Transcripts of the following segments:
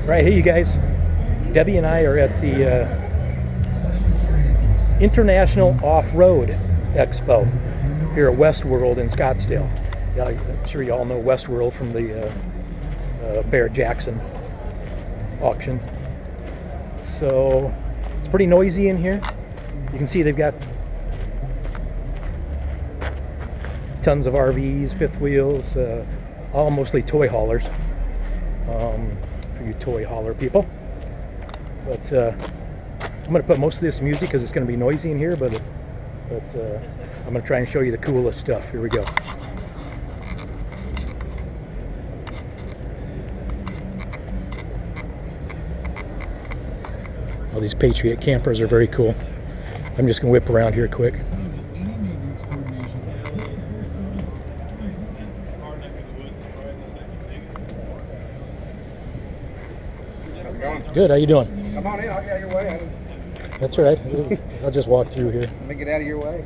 Right, hey you guys, Debbie and I are at the International Off-Road Expo here at Westworld in Scottsdale. Yeah, I'm sure you all know Westworld from the Barrett-Jackson auction. So it's pretty noisy in here. You can see they've got tons of RVs, fifth wheels, all mostly toy haulers. For you toy hauler people. But I'm going to put most of this music because it's going to be noisy in here, but I'm going to try and show you the coolest stuff. Here we go. All these Patriot campers are very cool. I'm just going to whip around here quick. Good, how you doing? Come on in, I'll get out of your way. That's all right. I'll just walk through here. Let me get out of your way.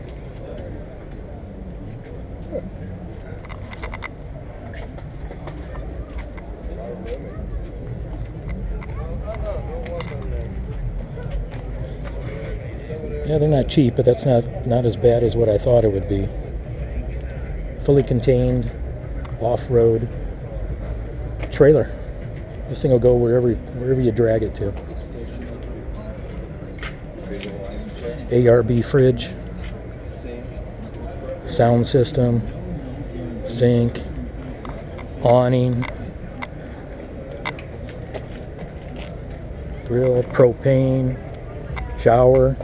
Yeah, they're not cheap, but that's not as bad as what I thought it would be. Fully contained, off-road trailer. This thing will go wherever you drag it to. ARB fridge, sound system, sink, awning, grill, propane, shower.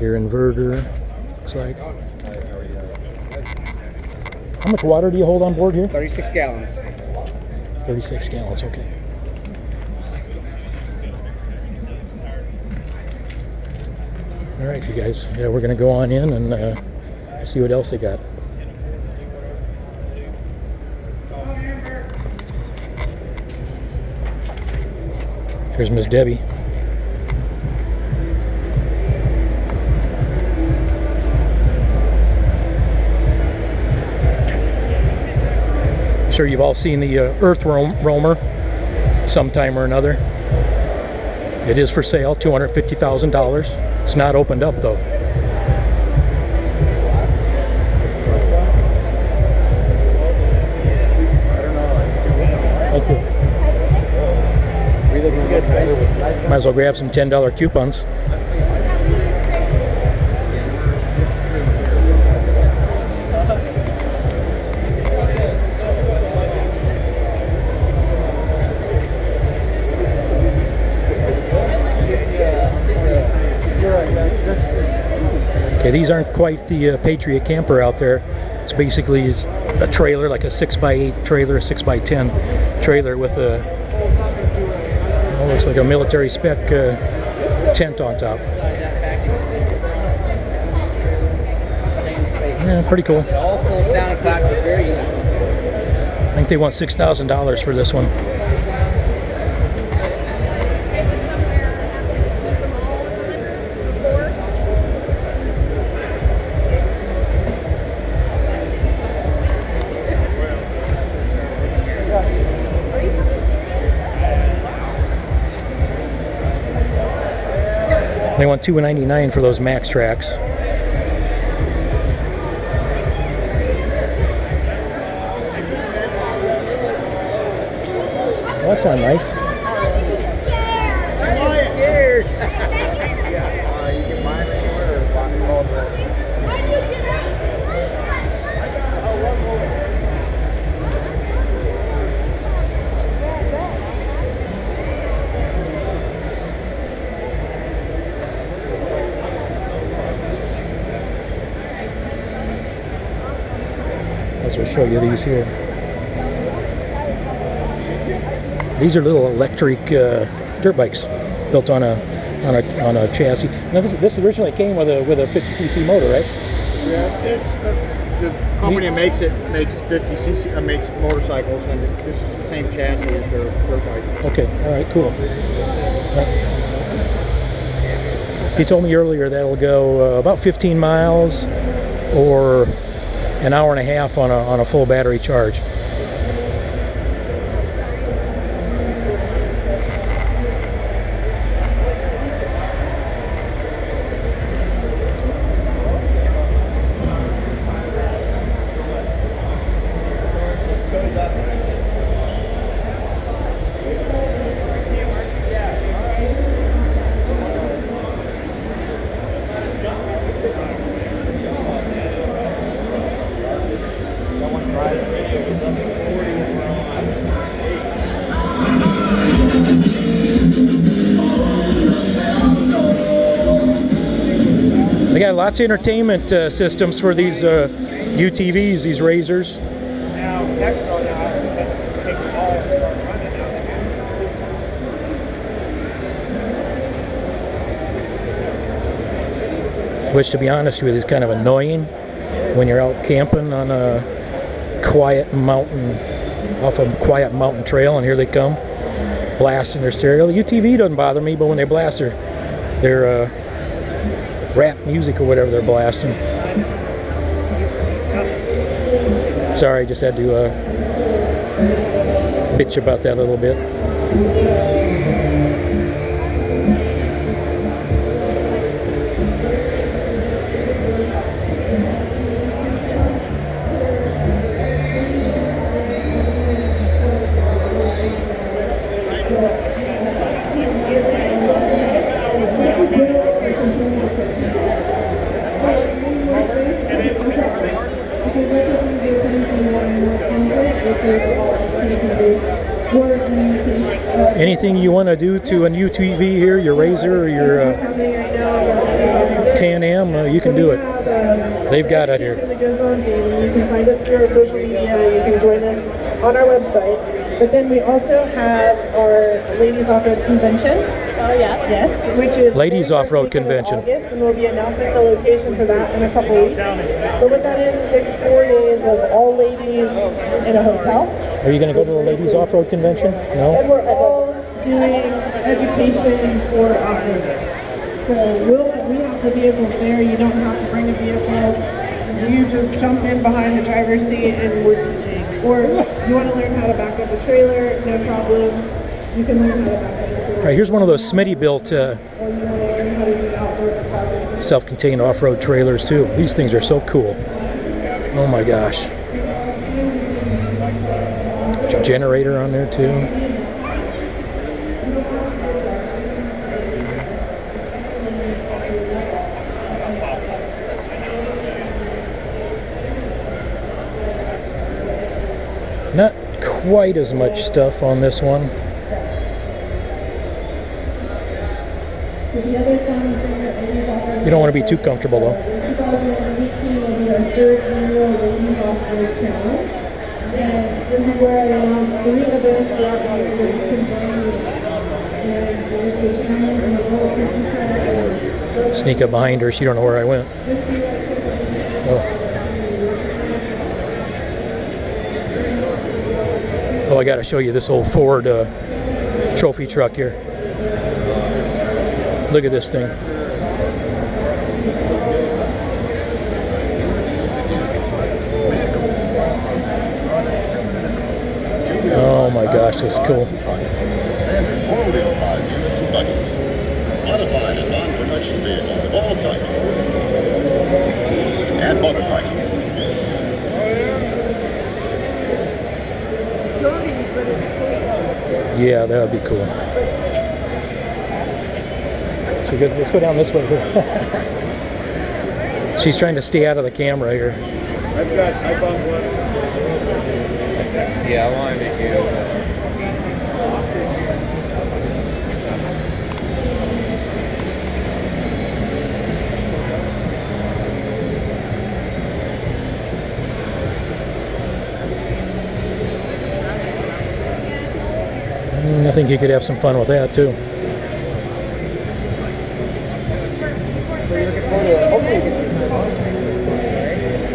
Your inverter. Looks like. How much water do you hold on board here? 36 gallons. 36 gallons, okay. All right, you guys. Yeah, we're going to go on in and see what else they got. Here's Miss Debbie. I'm sure you've all seen the Earth Roamer sometime or another. It is for sale, $250,000. It's not opened up though. Thank you. Might as well grab some $10 coupons. Okay, these aren't quite the Patriot camper out there. It's basically a trailer, like a 6x8 trailer, a 6x10 trailer with a, well, looks like a military spec tent on top. Yeah, pretty cool. It all folds down and collapses very easily. I think they want $6,000 for this one. They want $299 for those Max Tracks. Well, that's not nice. I'm scared. You can buy it anywhere or buy it all the We'll show you these here. These are little electric dirt bikes built on a chassis. Now this originally came with a 50cc motor, right? Yeah, it's the company that makes 50cc makes motorcycles, and this is the same chassis as their bike. Okay, all right, cool. He told me earlier that'll go about 15 miles or an hour and a half on a full battery charge. They got lots of entertainment systems for these UTVs, these razors. Which, to be honest with you, is kind of annoying when you're out camping on a quiet mountain, off a quiet mountain trail, and here they come blasting their stereo. The UTV doesn't bother me, but when they blast their rap music or whatever they're blasting. Sorry, I just had to bitch about that a little bit. Anything you want to do to a UTV here, your Razor or your Can-Am, you can do it. They've got it here. You can find us through our social media. You can join us on our website. But then we also have our Ladies Off-Road Convention. Oh, yes. Yes, which is Ladies Off-Road Convention. August, and we'll be announcing the location for that in a couple weeks. But what that is it's 4 days of all ladies in a hotel. Are you going to go to the Ladies Off-Road Convention? No? And we're all doing education for off-roading. So we have the vehicles there. You don't have to bring a vehicle. You just jump in behind the driver's seat and we're teaching. Or you want to learn how to back up a trailer, no problem. You can learn how to back up a trailer. All right, here's one of those Smitty-built Or you want to learn how to do outdoor photography. self-contained off-road trailers too. These things are so cool. Oh my gosh. Got your generator on there too. Not quite as much stuff on this one. You don't want to be too comfortable though. 2018 will be our third annual Ladies Off-Road Challenge. And this is where I announce 3 events throughout the year that you can join me in. And Sneak up behind her, she don't know where I went. Oh, I got to show you this old Ford trophy truck here. Look at this thing. Oh my gosh, that's cool. Four-wheel drive units and buggies, modified and non-production vehicles of all types, and motorcycles. Yeah, that would be cool. So good. Let's go down this way here. She's trying to stay out of the camera here. I bought one. Yeah, I want to make it. I think you could have some fun with that too.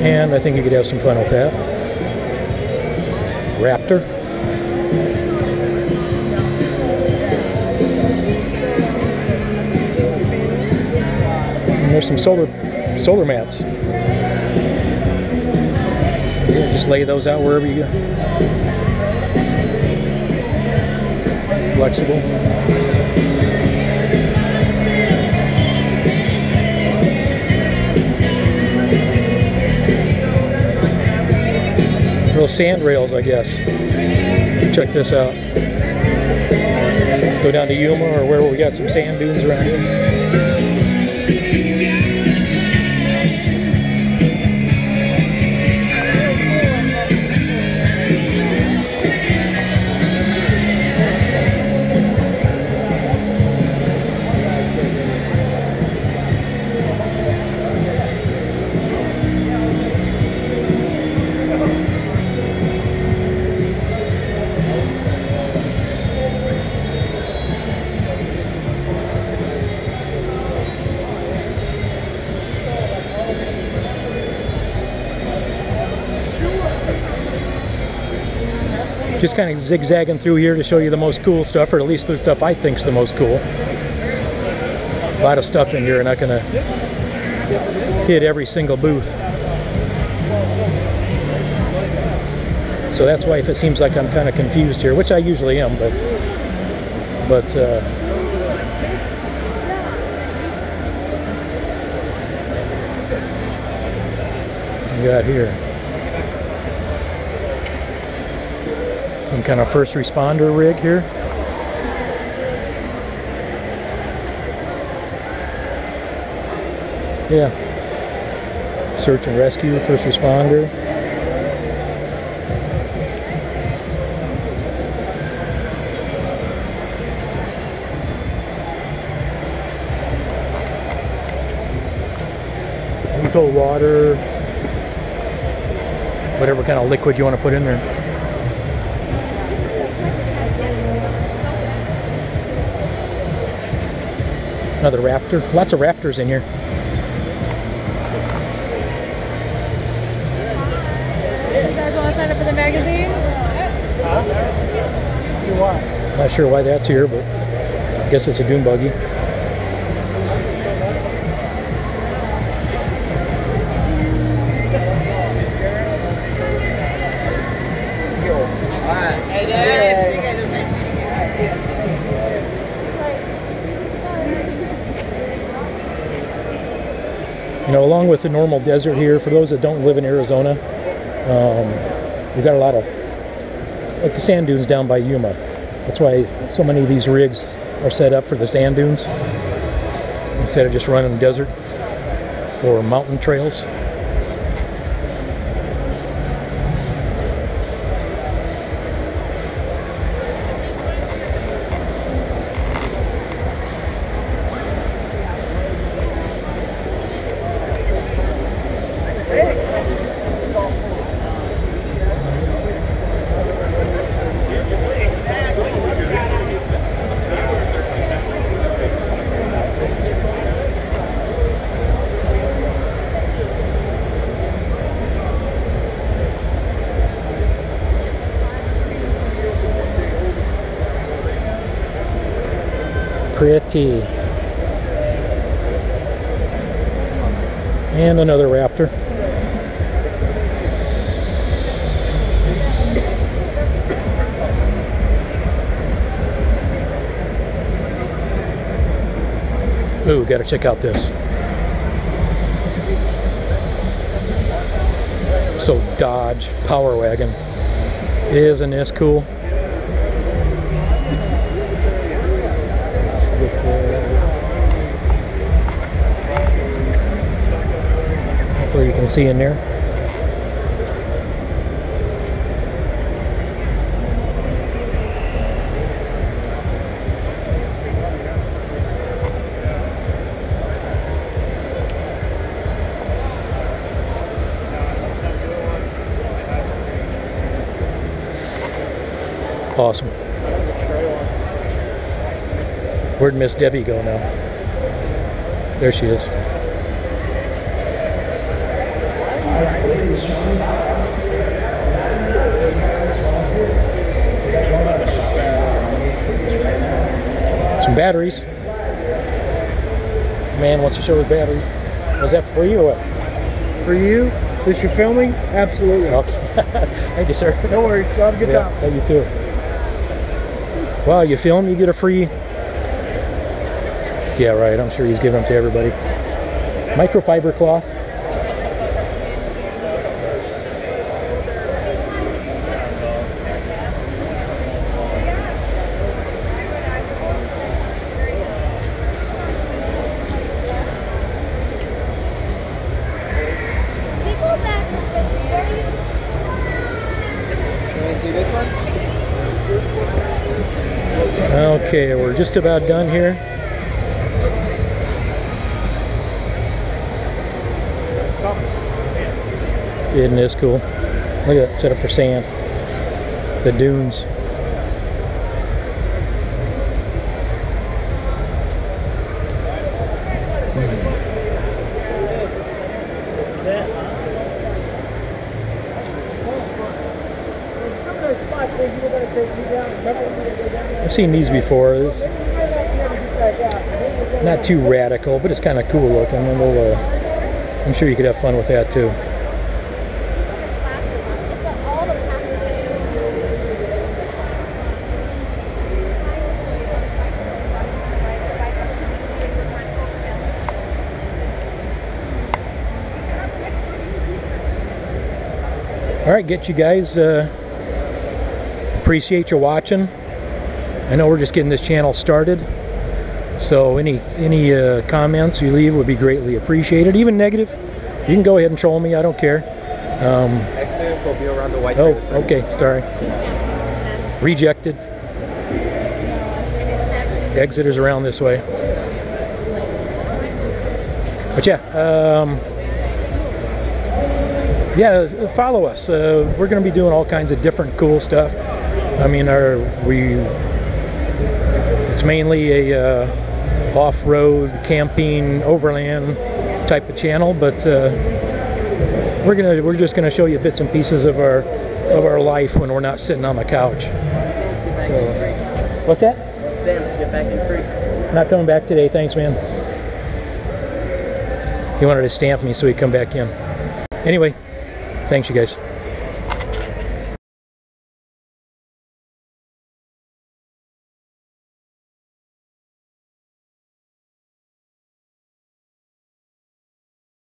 And I think you could have some fun with that. Raptor. And there's some solar mats. Just lay those out wherever you go. Flexible. Little sand rails, I guess. Check this out. Go down to Yuma or where we got some sand dunes around here. Just kind of zigzagging through here to show you the most cool stuff, or at least the stuff I think's the most cool. A lot of stuff in here, not gonna hit every single booth. So that's why if it seems like I'm kind of confused here, which I usually am, but we got here some kind of first responder rig here. Yeah. Search and rescue, first responder. Diesel, water, whatever kind of liquid you want to put in there. Another raptor. Lots of raptors in here. You guys want to sign up for the magazine? Not sure why that's here, but I guess it's a dune buggy. You know, along with the normal desert here, for those that don't live in Arizona, we've got a lot of, like the sand dunes down by Yuma. That's why so many of these rigs are set up for the sand dunes instead of just running desert or mountain trails. Pretty. And another raptor. Ooh, gotta check out this. So Dodge Power Wagon. Isn't this cool? Hopefully you can see in there. Awesome. Where'd Miss Debbie go now? There she is. Some batteries. Man wants to show his batteries. Was that free or what? For you, $6 Since you're filming, absolutely. Okay. Thank you, sir. No worries. Have a good time. Yeah, you too. Wow, you film, you get a free. Yeah, right. I'm sure he's giving them to everybody. Microfiber cloth. Okay, we're just about done here. Isn't this cool? Look at that setup for sand. The dunes. I've seen these before. It's not too radical, but it's kind of cool looking, and we'll, I'm sure you could have fun with that too. All right, get you guys. Appreciate you watching. I know we're just getting this channel started, so any comments you leave would be greatly appreciated. Even negative, you can go ahead and troll me. I don't care. Exit will be around the white. Oh, okay. Sorry. Rejected. Exit is around this way. But yeah. Yeah, follow us. We're going to be doing all kinds of different cool stuff. I mean, it's mainly a off-road, camping, overland type of channel, but we're just gonna show you bits and pieces of our life when we're not sitting on the couch. So, what's that? Get back in free. Not coming back today. Thanks, man. He wanted to stamp me so he'd come back in. Anyway. Thanks, you guys.